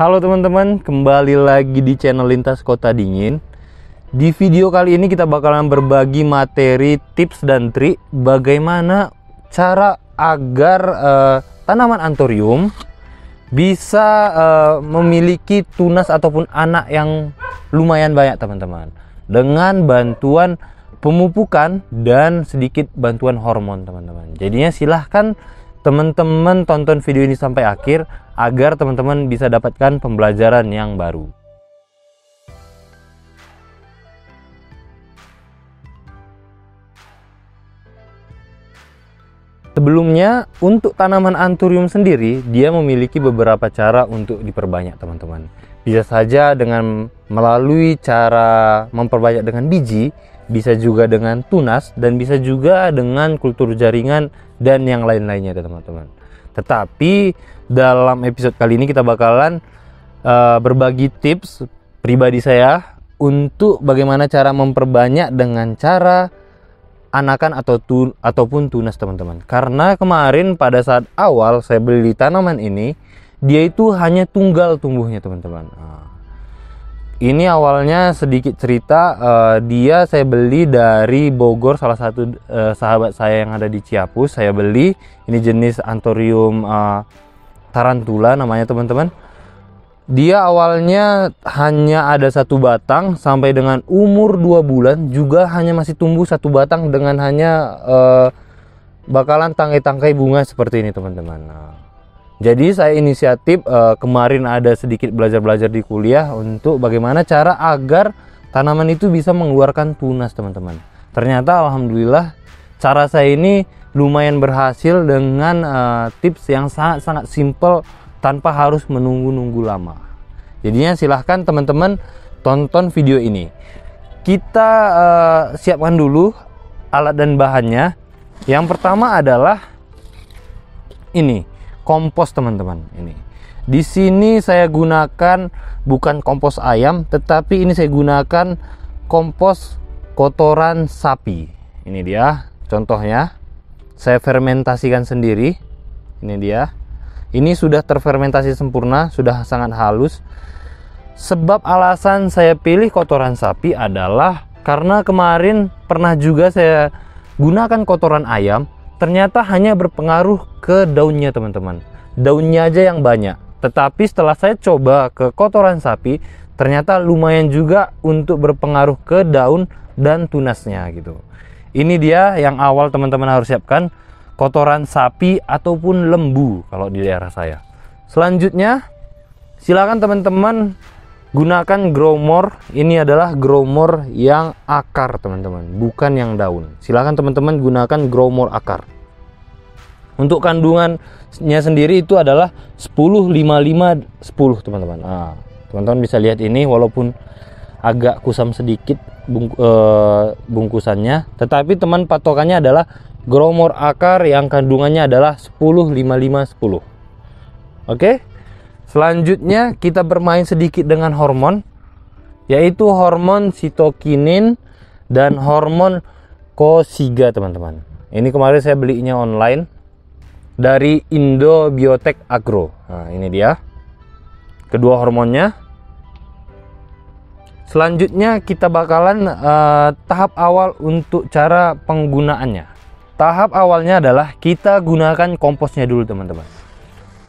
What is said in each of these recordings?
Halo teman-teman, kembali lagi di channel Lintas Kota Dingin. Di video kali ini kita bakalan berbagi materi, tips dan trik bagaimana cara agar tanaman anthurium bisa memiliki tunas ataupun anak yang lumayan banyak teman-teman, dengan bantuan pemupukan dan sedikit bantuan hormon teman-teman. Jadinya silahkan teman-teman tonton video ini sampai akhir agar teman-teman bisa dapatkan pembelajaran yang baru. Sebelumnya, untuk tanaman anthurium sendiri, dia memiliki beberapa cara untuk diperbanyak teman-teman. Bisa saja dengan melalui cara memperbanyak dengan biji, bisa juga dengan tunas, dan bisa juga dengan kultur jaringan dan yang lain-lainnya teman-teman. Tetapi dalam episode kali ini kita bakalan berbagi tips pribadi saya untuk bagaimana cara memperbanyak dengan cara anakan ataupun tunas teman-teman. Karena kemarin pada saat awal saya beli tanaman ini, dia itu hanya tunggal tumbuhnya teman-teman. Ini awalnya sedikit cerita, dia saya beli dari Bogor, salah satu sahabat saya yang ada di Ciapus. Saya beli, ini jenis anthurium tarantula namanya teman-teman. Dia awalnya hanya ada satu batang, sampai dengan umur 2 bulan juga hanya masih tumbuh satu batang dengan hanya bakalan tangkai-tangkai bunga seperti ini teman-teman. Jadi saya inisiatif kemarin ada sedikit belajar-belajar di kuliah untuk bagaimana cara agar tanaman itu bisa mengeluarkan tunas teman-teman. Ternyata alhamdulillah cara saya ini lumayan berhasil dengan tips yang sangat-sangat simple tanpa harus menunggu-nunggu lama. Jadinya silahkan teman-teman tonton video ini. Kita siapkan dulu alat dan bahannya. Yang pertama adalah ini, kompos teman-teman. Ini di sini saya gunakan bukan kompos ayam, tetapi ini saya gunakan kompos kotoran sapi. Ini dia contohnya, saya fermentasikan sendiri. Ini dia, ini sudah terfermentasi sempurna, sudah sangat halus. Sebab alasan saya pilih kotoran sapi adalah karena kemarin pernah juga saya gunakan kotoran ayam, ternyata hanya berpengaruh ke daunnya teman-teman. Daunnya aja yang banyak. Tetapi setelah saya coba ke kotoran sapi, ternyata lumayan juga untuk berpengaruh ke daun dan tunasnya gitu. Ini dia yang awal teman-teman harus siapkan, kotoran sapi ataupun lembu kalau di daerah saya. Selanjutnya, silakan teman-teman gunakan growmore. Ini adalah growmore yang akar teman-teman, bukan yang daun. Silakan teman-teman gunakan growmore akar. Untuk kandungannya sendiri itu adalah 10, 55, 10 teman-teman. Teman-teman bisa lihat ini walaupun agak kusam sedikit bungkusannya, tetapi teman patokannya adalah growmore akar yang kandungannya adalah 10, 55, 10. Oke? Selanjutnya kita bermain sedikit dengan hormon, yaitu hormon sitokinin dan hormon kosiga teman-teman. Ini kemarin saya belinya online dari Indo Biotek Agro. Ini dia kedua hormonnya. Selanjutnya kita bakalan tahap awal untuk cara penggunaannya. Tahap awalnya adalah kita gunakan komposnya dulu teman-teman.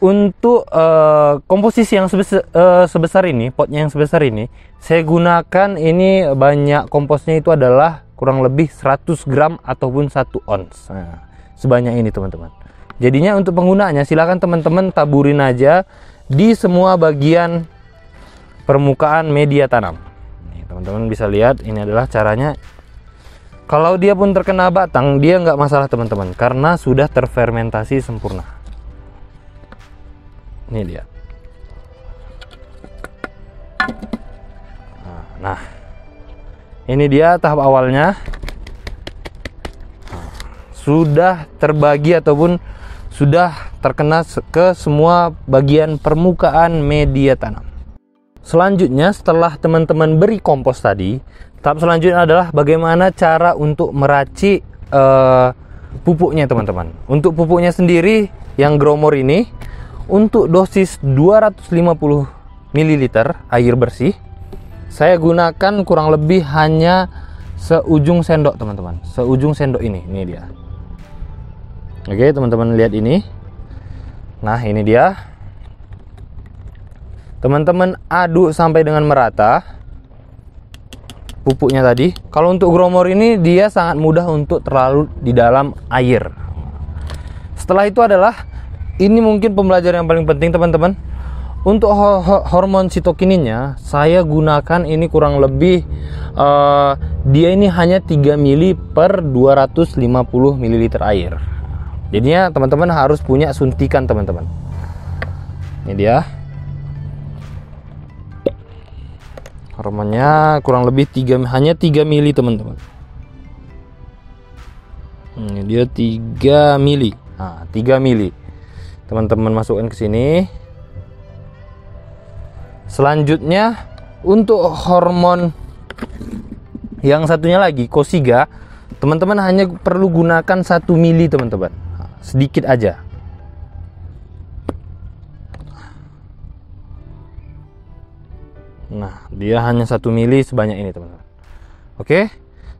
Untuk komposisi yang sebesar ini, potnya yang sebesar ini, saya gunakan ini banyak komposnya itu adalah kurang lebih 100 gram ataupun 1 ons. Sebanyak ini teman-teman. Jadinya untuk penggunaannya silakan teman-teman taburin aja di semua bagian permukaan media tanam. Teman-teman bisa lihat ini adalah caranya. Kalau dia pun terkena batang, dia nggak masalah teman-teman, karena sudah terfermentasi sempurna. Ini dia. Nah, ini dia tahap awalnya. Sudah terbagi ataupun sudah terkena ke semua bagian permukaan media tanam. Selanjutnya, setelah teman-teman beri kompos tadi, tahap selanjutnya adalah bagaimana cara untuk meracik pupuknya teman-teman. Untuk pupuknya sendiri yang growmore ini, untuk dosis 250 ml air bersih. Saya gunakan kurang lebih hanya seujung sendok teman-teman, seujung sendok ini dia. Oke teman-teman, lihat ini. Nah ini dia. Teman-teman aduk sampai dengan merata pupuknya tadi. Kalau untuk gromor ini dia sangat mudah untuk terlarut di dalam air. Setelah itu adalah, ini mungkin pembelajaran yang paling penting teman-teman. Untuk hormon sitokininnya saya gunakan ini kurang lebih dia ini hanya 3 ml per 250 ml air. Jadinya teman-teman harus punya suntikan teman-teman. Ini dia. Hormonnya kurang lebih hanya 3 ml teman-teman. Ini dia 3 ml. Nah, 3 ml. Teman-teman masukkan ke sini. Selanjutnya untuk hormon yang satunya lagi, Kosiga, teman-teman hanya perlu gunakan 1 ml teman-teman, sedikit aja. Nah dia hanya 1 ml sebanyak ini teman-teman. Oke,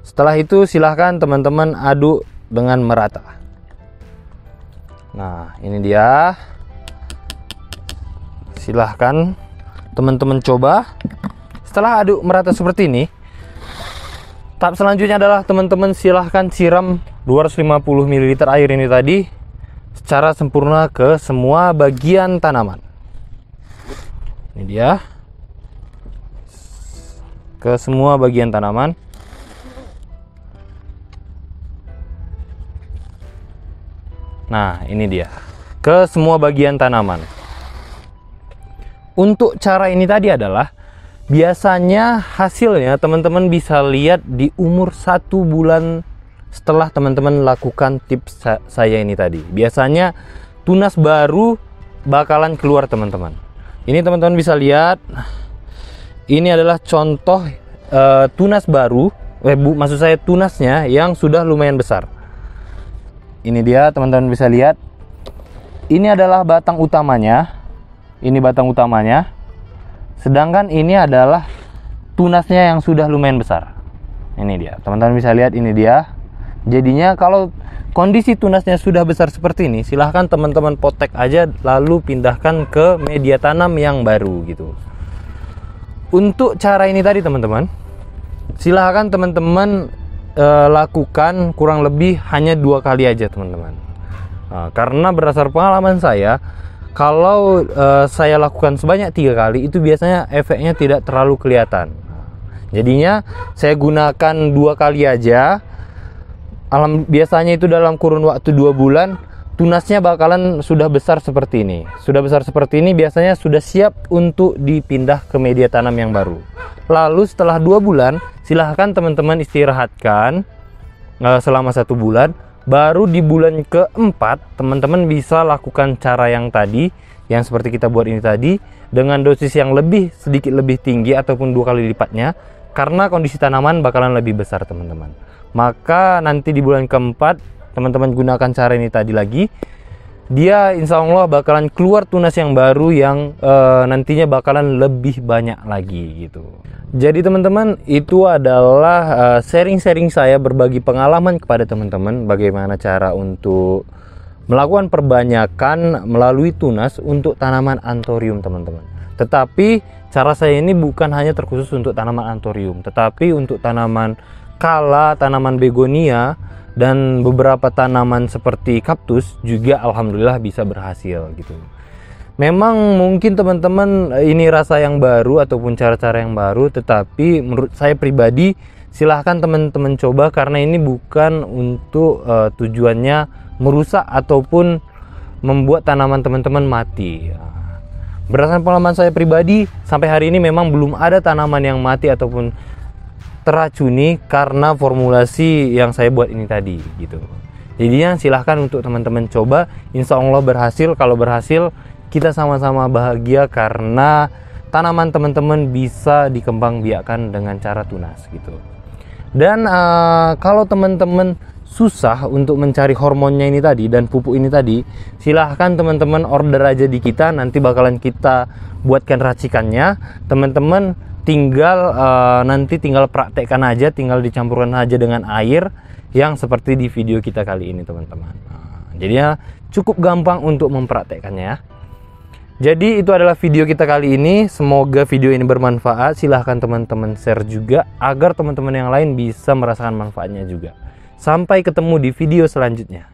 setelah itu silahkan teman-teman aduk dengan merata. Nah ini dia, silahkan teman-teman coba. Setelah aduk merata seperti ini, tahap selanjutnya adalah teman-teman silahkan siram 250 ml air ini tadi secara sempurna ke semua bagian tanaman. Ini dia, ke semua bagian tanaman. Nah ini dia, ke semua bagian tanaman. Untuk cara ini tadi adalah, biasanya hasilnya teman-teman bisa lihat di umur 1 bulan setelah teman-teman lakukan tips saya ini tadi. Biasanya tunas baru bakalan keluar teman-teman. Ini teman-teman bisa lihat, ini adalah contoh tunas baru, maksud saya tunasnya yang sudah lumayan besar. Ini dia teman-teman bisa lihat, ini adalah batang utamanya. Ini batang utamanya, sedangkan ini adalah tunasnya yang sudah lumayan besar. Ini dia, teman-teman bisa lihat, ini dia. Jadinya kalau kondisi tunasnya sudah besar seperti ini, silahkan teman-teman potek aja lalu pindahkan ke media tanam yang baru gitu. Untuk cara ini tadi teman-teman, silahkan teman-teman lakukan kurang lebih hanya 2 kali aja teman-teman. Karena berdasar pengalaman saya, kalau saya lakukan sebanyak 3 kali, itu biasanya efeknya tidak terlalu kelihatan. Jadinya saya gunakan 2 kali aja. Biasanya itu dalam kurun waktu 2 bulan, tunasnya bakalan sudah besar seperti ini. Sudah besar seperti ini biasanya sudah siap untuk dipindah ke media tanam yang baru. Lalu setelah 2 bulan, silahkan teman-teman istirahatkan selama 1 bulan. Baru di bulan keempat teman-teman bisa lakukan cara yang tadi, yang seperti kita buat ini tadi, dengan dosis yang sedikit lebih tinggi ataupun 2 kali lipatnya, karena kondisi tanaman bakalan lebih besar teman-teman. Maka nanti di bulan keempat teman-teman gunakan cara ini tadi lagi, dia insya Allah bakalan keluar tunas yang baru yang nantinya bakalan lebih banyak lagi gitu. Jadi teman-teman, itu adalah sharing-sharing saya, berbagi pengalaman kepada teman-teman bagaimana cara untuk melakukan perbanyakan melalui tunas untuk tanaman anthurium teman-teman. Tetapi cara saya ini bukan hanya terkhusus untuk tanaman anthurium, tetapi untuk tanaman kala, tanaman begonia, dan beberapa tanaman seperti kaktus juga alhamdulillah bisa berhasil gitu. Memang mungkin teman-teman ini rasa yang baru ataupun cara-cara yang baru, tetapi menurut saya pribadi silahkan teman-teman coba, karena ini bukan untuk tujuannya merusak ataupun membuat tanaman teman-teman mati. Berdasarkan pengalaman saya pribadi, sampai hari ini memang belum ada tanaman yang mati ataupun teracuni karena formulasi yang saya buat ini tadi gitu. Jadinya silahkan untuk teman-teman coba, insya Allah berhasil. Kalau berhasil, kita sama-sama bahagia karena tanaman teman-teman bisa dikembangbiakkan dengan cara tunas gitu. Dan kalau teman-teman susah untuk mencari hormonnya ini tadi dan pupuk ini tadi, silahkan teman-teman order aja di kita, nanti bakalan kita buatkan racikannya. Teman-teman nanti tinggal praktekkan aja, tinggal dicampurkan aja dengan air yang seperti di video kita kali ini teman-teman. Jadinya cukup gampang untuk mempraktekkannya ya. Jadi itu adalah video kita kali ini, semoga video ini bermanfaat. Silahkan teman-teman share juga agar teman-teman yang lain bisa merasakan manfaatnya juga. Sampai ketemu di video selanjutnya.